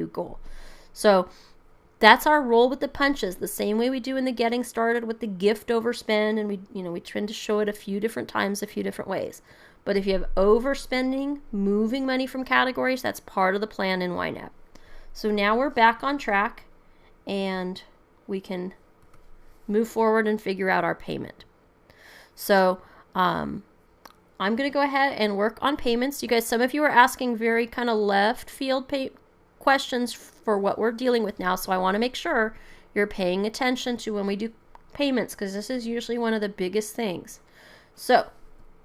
new goal. So that's our roll with the punches, the same way we do in the getting started with the gift overspend, and we tend to show it a few different times, a few different ways. But if you have overspending, moving money from categories, that's part of the plan in YNAB. So now we're back on track, and we can move forward and figure out our payment. So I'm going to go ahead and work on payments. You guys, some of you are asking very kind of left field questions for what we're dealing with now, so I want to make sure you're paying attention to when we do payments, because this is usually one of the biggest things. So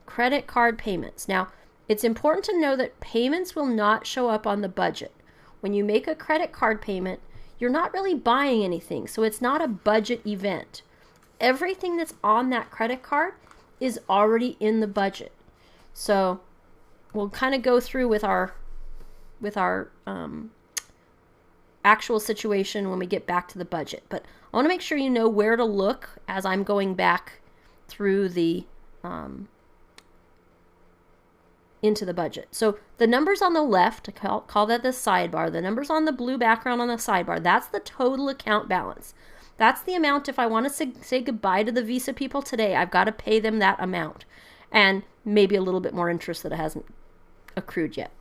credit card payments. Now, it's important to know that payments will not show up on the budget. When you make a credit card payment, you're not really buying anything, so it's not a budget event. Everything that's on that credit card is already in the budget. So we'll kind of go through with our actual situation when we get back to the budget. But I want to make sure you know where to look as I'm going back through the into the budget. So the numbers on the left, I call that the sidebar. The numbers on the blue background on the sidebar, that's the total account balance. That's the amount. If I want to say goodbye to the Visa people today, I've got to pay them that amount, and maybe a little bit more interest that hasn't accrued yet.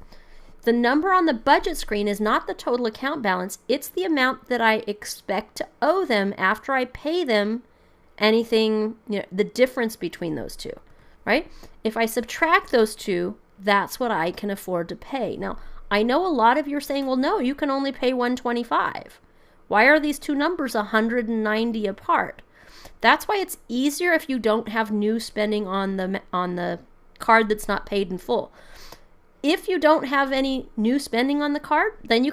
The number on the budget screen is not the total account balance. It's the amount that I expect to owe them after I pay them anything, the difference between those two, right? If I subtract those two, that's what I can afford to pay. Now, I know a lot of you are saying, well, no, you can only pay $125. Why are these two numbers $190 apart? That's why it's easier if you don't have new spending on the card that's not paid in full. If you don't have any new spending on the card, then you